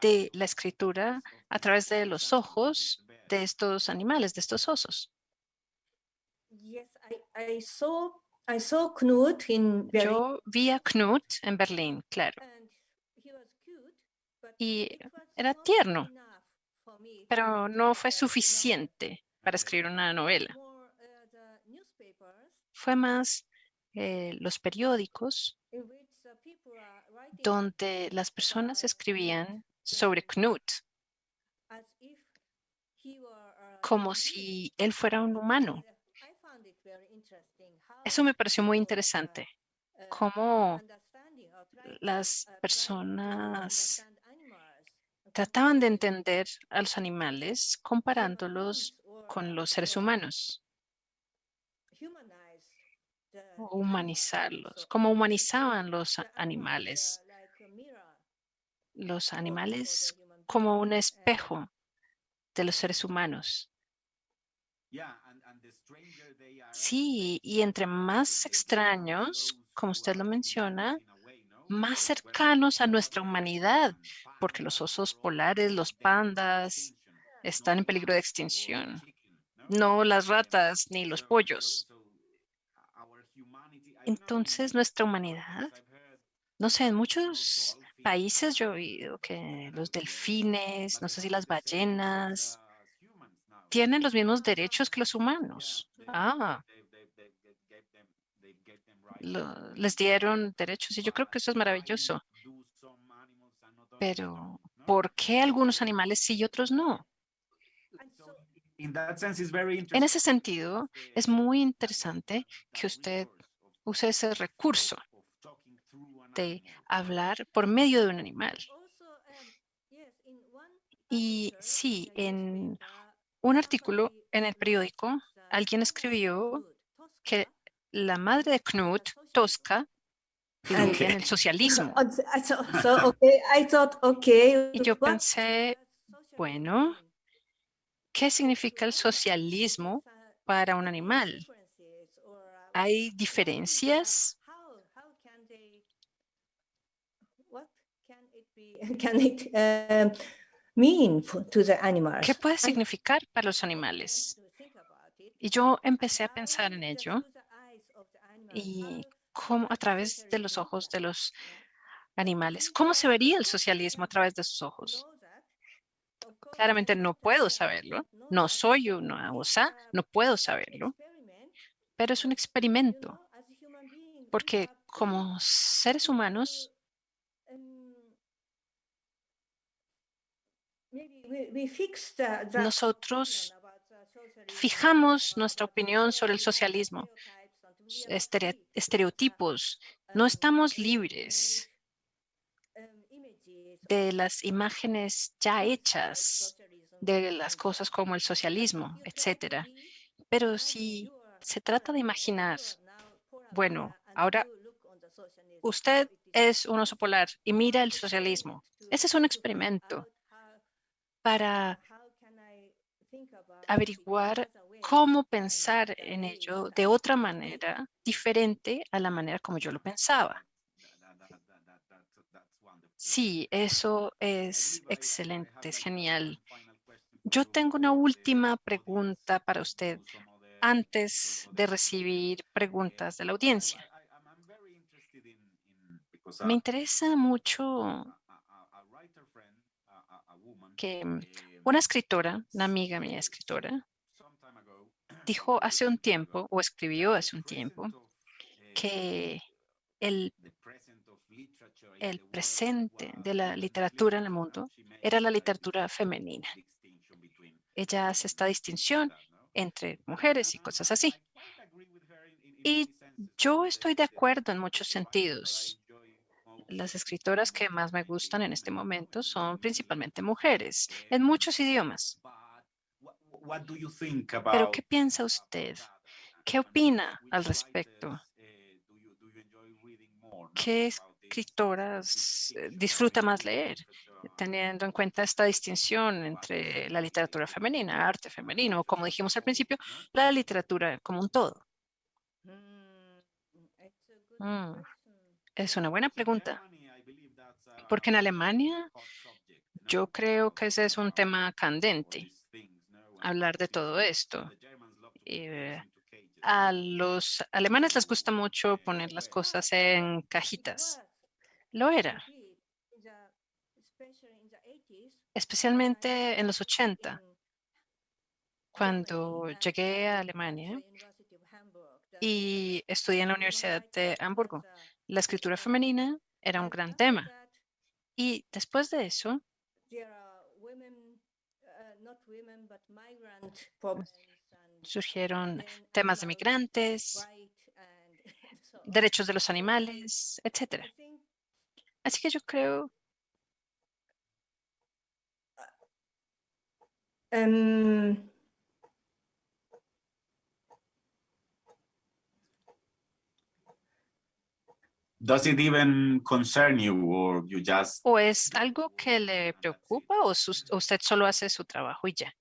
de la escritura a través de los ojos de estos animales, de estos osos? Yes, I saw Knut in Berlin, Yo vi a Knut en Berlín, claro, and he was cute, but y it was era not tierno, enough for me pero to no write fue a novel. suficiente para escribir una novela. More the newspapers Fue más los periódicos in which the people are writing donde las personas about escribían Knut, sobre Knut as if he were a como human being. si él fuera un humano. I found it very interesting how Eso me pareció muy people, interesante, uh, cómo understanding or try to, las try to personas understand animals, trataban de comparing entender a los animales human comparándolos beings or, con los seres or humanos, humanize the o animals. humanizarlos, So como humanizaban los the animal is animales, like a mirror los for the animales human como being. un espejo de los seres humanos. Sí, y entre más extraños, como usted lo menciona, más cercanos a nuestra humanidad, porque los osos polares, los pandas, están en peligro de extinción. No las ratas ni los pollos. Entonces, nuestra humanidad, no sé, en muchos países yo he oído que los delfines, no sé si las ballenas, tienen los mismos derechos que los humanos. Les dieron derechos y yo creo que eso es maravilloso. Pero, ¿por qué algunos animales sí y otros no? And so En ese sentido, es muy interesante que usted use ese recurso de hablar por medio de un animal. also, yes, in one Y article sí, in the en newspaper, un artículo somebody en el wrote periódico, that the alguien mother of escribió Knut, que Tosca, la madre de Knut, socialism. Tosca, And vivía en el socialismo. okay, I thought, okay, Y yo what pensé, does socialism bueno, mean ¿qué to significa el animals? socialismo Is it, para un any animal? differences or ¿Hay what is diferencias? how can they what can it be can it mean to the animals? ¿Qué puede And significar para los I began animales? to think about it, Y yo and empecé a pensar how en just ello through the eyes of the animals, y how cómo a does través de socialism los look ojos de like? los Yeah. animales, Since ¿cómo se vería of el course I socialismo a can't través de sus ojos? know that. Of course I Claramente no can't puedo saberlo. know No that, soy but una it's osa, no puedo saberlo, experiment pero es un because experimento, as human being we porque have como seres humanos um, maybe we fix the nosotros opinion about socialism fijamos or nuestra about the opinión sobre el we have the socialismo, stereotypes and we are not free estereotipos. No estamos ready-made libres images de las imágenes ya things like hechas socialism de las and so cosas on. como el But if socialismo, you try to etcétera. imagine Pero si you are se trata de animal or imaginar, you are now polar bueno, bear and ahora you look on the socialism, how usted it is es like. un oso It's polar y mira one el experiment socialismo. Ese es un to find experimento out para how can I think about it in averiguar another way cómo than pensar the en way ello I de otra think. manera diferente a la manera como yo lo pensaba. Sí, eso es excelente, es genial. Yo tengo una última pregunta para usted antes de recibir preguntas de la audiencia. Me interesa mucho que una escritora, una amiga mía escritora, dijo hace un tiempo, o escribió hace un tiempo, que el presente de la literatura en el mundo era la literatura femenina. Ella hace esta distinción entre mujeres y cosas así. Y yo estoy de acuerdo en muchos sentidos. Las escritoras que más me gustan en este momento son principalmente mujeres, en muchos idiomas. Pero, ¿qué piensa usted? ¿Qué opina al respecto? ¿Qué escritoras disfruta más leer, teniendo en cuenta esta distinción entre la literatura femenina, arte femenino, o como dijimos al principio, la literatura como un todo? Es una buena pregunta, porque en Alemania yo creo que ese es un tema candente, hablar de todo esto. A los alemanes les gusta mucho poner las cosas en cajitas. Lo era, especialmente en los 80, cuando llegué a Alemania y estudié en la Universidad de Hamburgo. La escritura femenina era un gran tema. Y después de eso, surgieron temas de migrantes, derechos de los animales, etc. Así que yo creo Does it even concern you, or you just? o es algo que le preocupa o usted solo hace su trabajo y ya.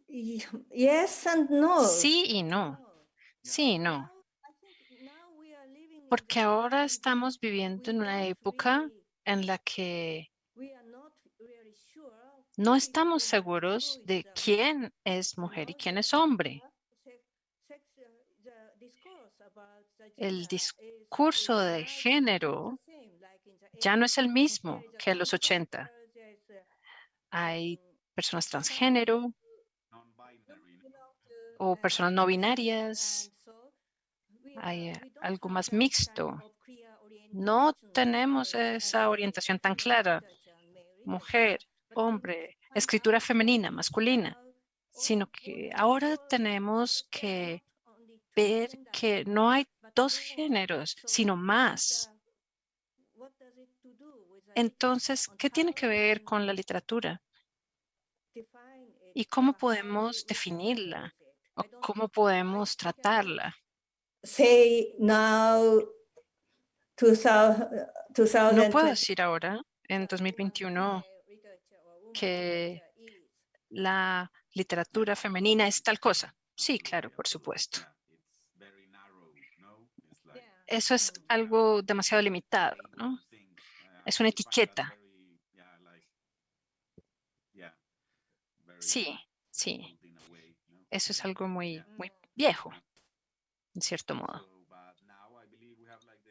Yes and no. Sí y no. Sí y no. Porque ahora estamos viviendo en una época en la que no estamos seguros de quién es mujer y quién es hombre. El discurso de género ya no es el mismo que en los 80. Hay personas transgénero o personas no binarias. Hay algo más mixto. No tenemos esa orientación tan clara, mujer, hombre, escritura femenina, masculina, sino que ahora tenemos que ver que no hay dos géneros, sino más. Entonces, ¿qué tiene que ver con la literatura? ¿Y cómo podemos definirla? ¿O cómo podemos tratarla? Say now, No puedo decir ahora, en 2021, que la literatura femenina es tal cosa. Sí, claro, por supuesto. Eso es algo demasiado limitado, ¿no? Es una etiqueta. Sí, sí. Eso es algo muy, muy viejo, en cierto modo.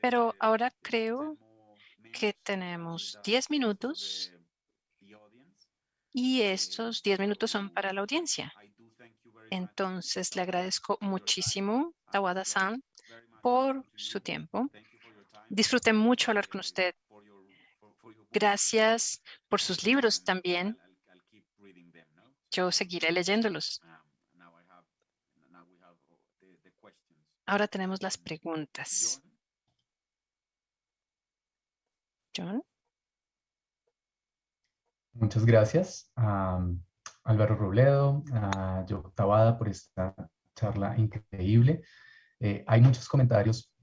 Pero ahora creo que tenemos 10 minutos y estos 10 minutos son para la audiencia. Entonces, le agradezco muchísimo, Tawada-san, por su tiempo. Disfruté mucho hablar con usted. Gracias por sus libros también. Yo seguiré leyéndolos. Ahora tenemos las preguntas. John. Muchas gracias a Álvaro Robledo, a Joe Tawada por esta charla increíble. Hay muchos comentarios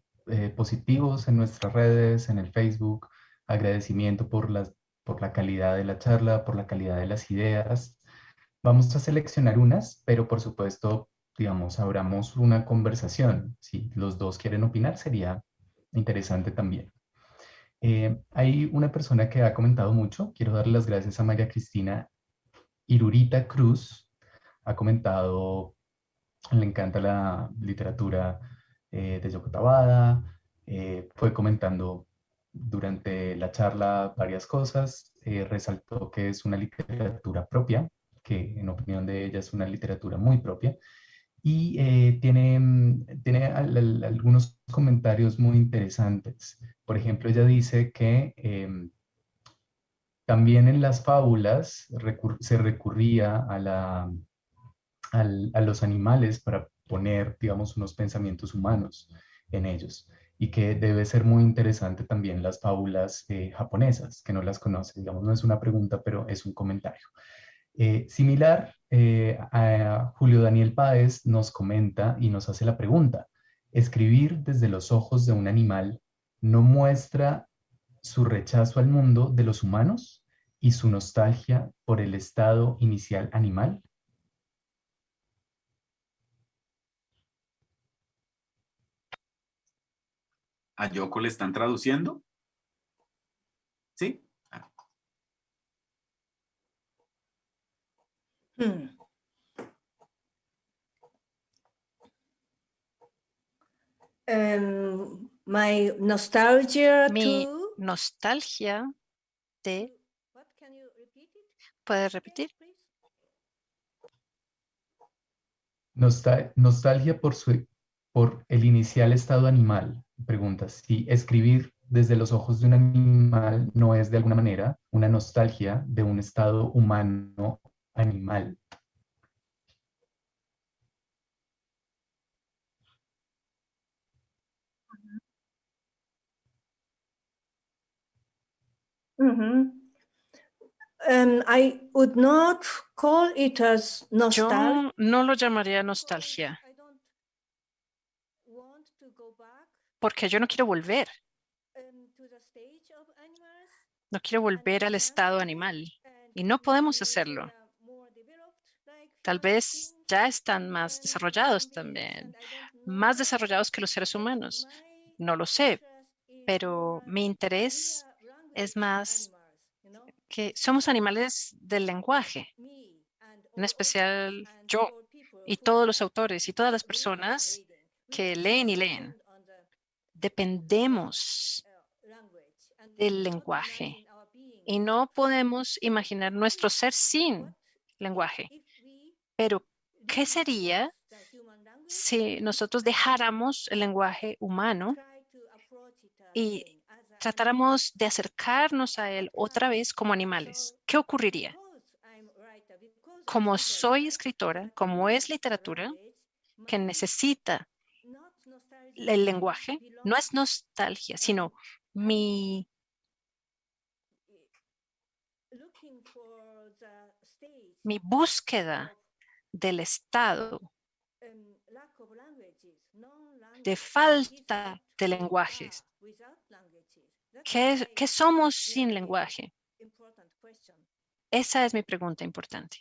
positivos en nuestras redes, en el Facebook. Agradecimiento por la calidad de la charla, por la calidad de las ideas. Vamos a seleccionar unas, pero por supuesto, digamos, abramos una conversación. Si los dos quieren opinar, sería interesante también. Hay una persona que ha comentado mucho. Quiero darle las gracias a María Cristina Irurita Cruz. Ha comentado, le encanta la literatura de Yoko Tabada. Fue comentando durante la charla varias cosas. Resaltó que es una literatura propia, que en opinión de ella es una literatura muy propia. Y tiene algunos comentarios muy interesantes. Por ejemplo, ella dice que también en las fábulas se recurría a los animales para poner, digamos, unos pensamientos humanos en ellos, y que debe ser muy interesante también las fábulas japonesas, que no las conoce, digamos, no es una pregunta, pero es un comentario. Similar, a Julio Daniel Páez nos comenta y nos hace la pregunta: ¿escribir desde los ojos de un animal no muestra su rechazo al mundo de los humanos y su nostalgia por el estado inicial animal? ¿A Yoko le están traduciendo? ¿Sí? Hmm. My nostalgia Mi to. nostalgia de, What can you repeat it? ¿puedes repetir? Please. Nostalgia por el inicial estado animal. Pregunta si escribir desde los ojos de un animal no es de alguna manera una nostalgia de un estado humano animal. I would not call it as nostalgia. Yo no lo llamaría nostalgia, I don't want to go back porque yo no quiero volver, to the stage of animals. no quiero volver al estado animal, y no podemos hacerlo. Tal vez ya están más desarrollados también, más desarrollados que los seres humanos. No lo sé, pero mi interés es más que somos animales del lenguaje, en especial yo y todos los autores y todas las personas que leen y leen. Dependemos del lenguaje y no podemos imaginar nuestro ser sin lenguaje. Pero, ¿qué sería si nosotros dejáramos el lenguaje humano y tratáramos de acercarnos a él otra vez como animales? ¿Qué ocurriría? Como soy escritora, como es literatura, que necesita el lenguaje, no es nostalgia, sino mi búsqueda del estado de falta de lenguajes. ¿Qué somos sin lenguaje? Esa es mi pregunta importante.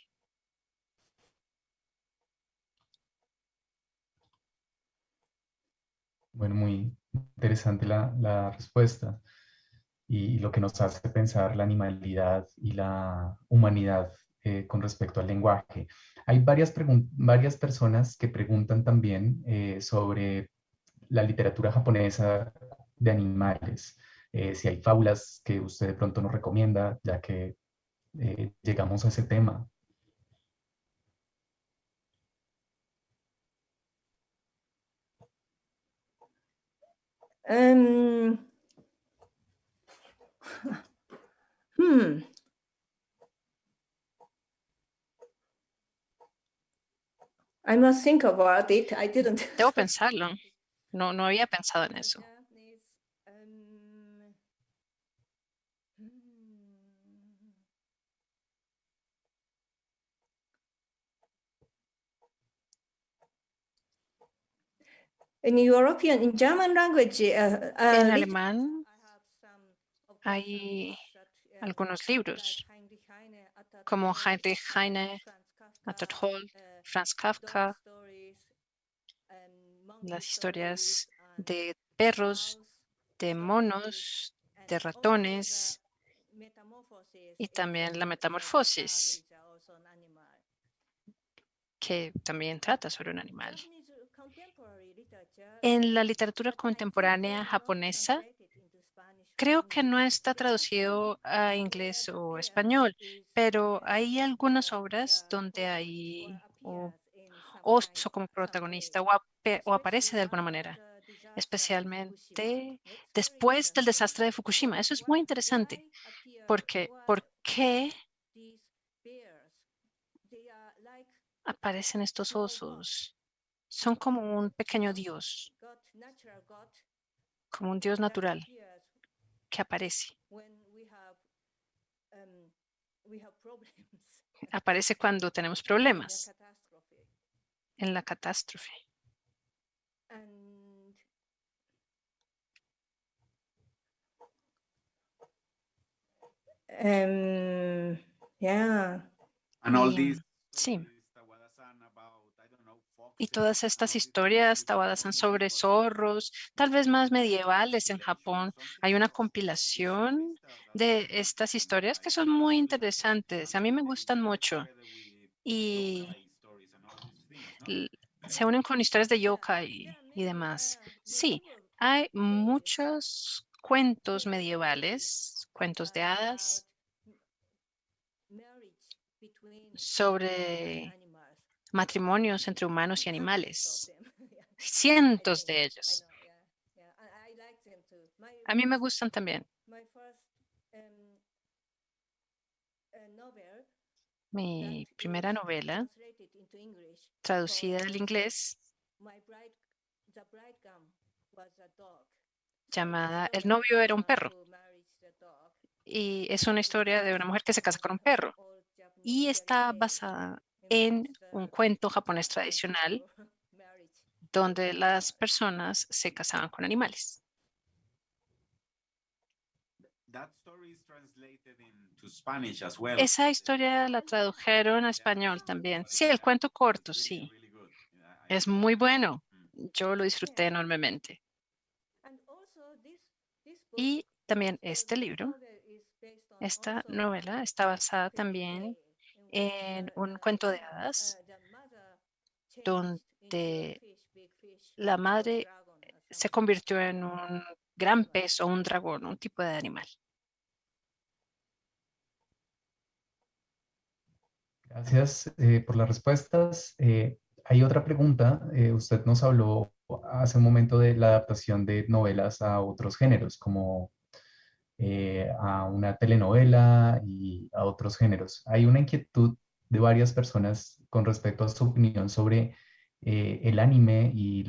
Bueno, muy interesante la respuesta y lo que nos hace pensar la animalidad y la humanidad con respecto al lenguaje. Hay varias personas que preguntan también sobre la literatura japonesa de animales, si hay fábulas que usted de pronto nos recomienda, ya que llegamos a ese tema. I must think about it. I didn't. Debo pensarlo. No había pensado en eso. In German language, En alemán hay algunos libros como Heinrich Heine, Arthur Hall, Franz Kafka, las historias de perros, de monos, de ratones y también la metamorfosis, que también trata sobre un animal. En la literatura contemporánea japonesa, creo que no está traducido a inglés o español, pero hay algunas obras donde hay oso como protagonista o aparece de alguna manera, especialmente después del desastre de Fukushima. Eso es muy interesante porque ¿por qué aparecen estos osos? Son como un pequeño dios, como un dios natural que aparece. Aparece cuando tenemos problemas en la catástrofe. Yeah. And all Y, these sí, stories, Tawada-san, about, I don't know, y foxes todas and estas all these things, historias which Tawadas-san maybe sobre was a zorros, tal vez más medievales en compilation or Japón. something Hay una of these compilación stories that de are estas interesting. historias que I son muy really like them. interesantes. A And mí me they gustan connect mucho together with y yokai stories and all these things, no? l- se unen con historias de yokai y demás. Sí, hay muchos cuentos medievales, cuentos de hadas sobre matrimonios entre humanos y animales. Cientos de ellos. A mí me gustan también. Mi primera novela, traducida al inglés, llamada El novio era un perro. Y es una historia de una mujer que se casa con un perro. Y está basada en un cuento japonés tradicional donde las personas se casaban con animales. That story is translated into Spanish as well. Esa historia la tradujeron a español también. Sí, el cuento corto, sí. Es muy bueno. Yo lo disfruté enormemente. Y también este libro, esta novela, está basada también en un cuento de hadas donde la madre se convirtió en un gran pez o un dragón, un tipo de animal. Gracias por las respuestas. Hay otra pregunta. Usted nos habló hace un momento de la adaptación de novelas a otros géneros, como a una telenovela y a otros géneros. Hay una inquietud de varias personas con respecto a su opinión sobre el anime y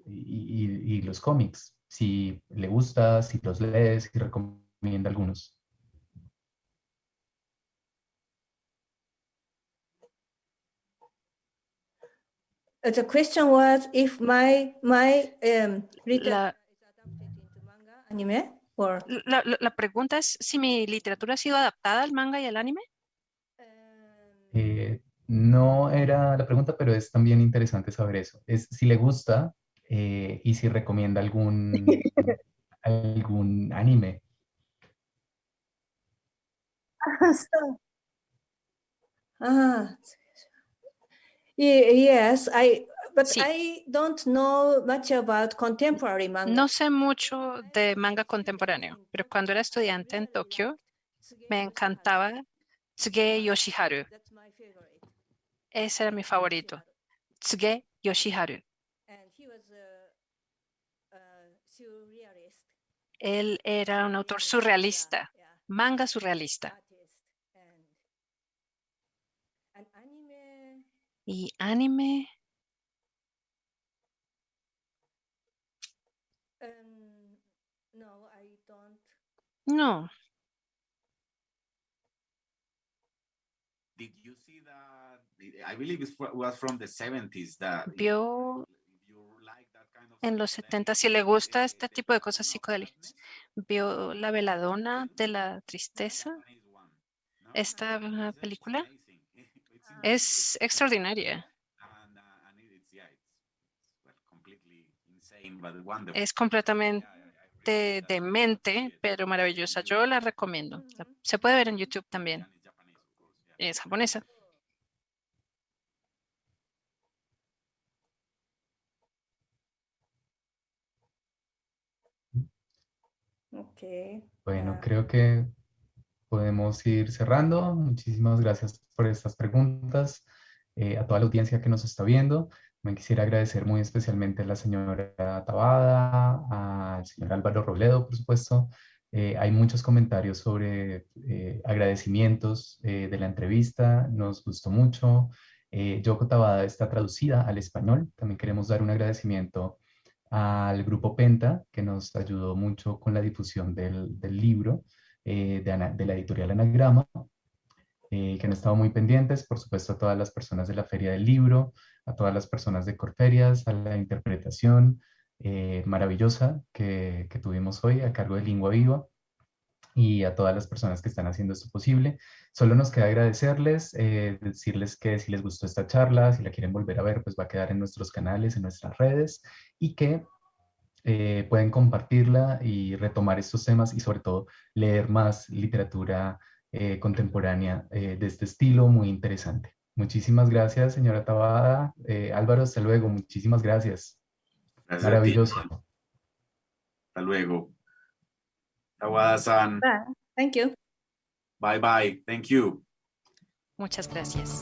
y los cómics. Si le gusta, si los lee, si recomienda algunos. The question was if my La, anime or la pregunta es si mi literatura ha sido adaptada al manga y al anime. No era la pregunta, pero es también interesante saber eso. Es si le gusta y si recomienda algún anime. so, ah, yes, but Sí, I don't know much about contemporary manga. no sé mucho de manga contemporáneo, pero cuando era estudiante en Tokio, me encantaba Tsuge Yoshiharu. That's my favorite. Ese era mi favorito. Tsuge Yoshiharu. And he was a surrealist Él era un autor surrealista, manga surrealista. artist. And anime, Y anime, no, I don't. no. Did you see that? I believe it was from the 70s. That Vio if you like that kind of en los psychedelic 70, si le gusta este The tipo de cosas Belladonna of psicodélicas. Sadness, Vio La Veladona de la a Tristeza. Japanese one, no? Esta It's película amazing. It's es extraordinaria. and it's yeah, it's well, completely insane, but wonderful. Es completamente Yeah, I really demente, pero maravillosa. Yo la recomiendo. Se puede ver en YouTube también. And it's Japanese, of course. Yeah. Es japonesa. Okay. Bueno, creo que podemos ir cerrando. Muchísimas gracias por estas preguntas. A toda la audiencia que nos está viendo, me quisiera agradecer muy especialmente a la señora Tabada, al señor Álvaro Robledo, por supuesto. Hay muchos comentarios sobre agradecimientos de la entrevista, nos gustó mucho. Yoko Tabada está traducida al español. También queremos dar un agradecimiento al grupo Penta, que nos ayudó mucho con la difusión del libro de la editorial Anagrama, que han estado muy pendientes, por supuesto a todas las personas de la Feria del Libro, a todas las personas de Corferias, a la interpretación maravillosa que tuvimos hoy a cargo de Lingua Viva y a todas las personas que están haciendo esto posible. Solo nos queda agradecerles, decirles que si les gustó esta charla, si la quieren volver a ver, pues va a quedar en nuestros canales, en nuestras redes, y que pueden compartirla y retomar estos temas y sobre todo leer más literatura contemporánea de este estilo muy interesante. Muchísimas gracias, señora Tabada. Álvaro, hasta luego. Muchísimas gracias. Gracias a ti. Maravilloso. Hasta luego. Tawada-san. Thank you. Bye bye. Thank you. Muchas gracias.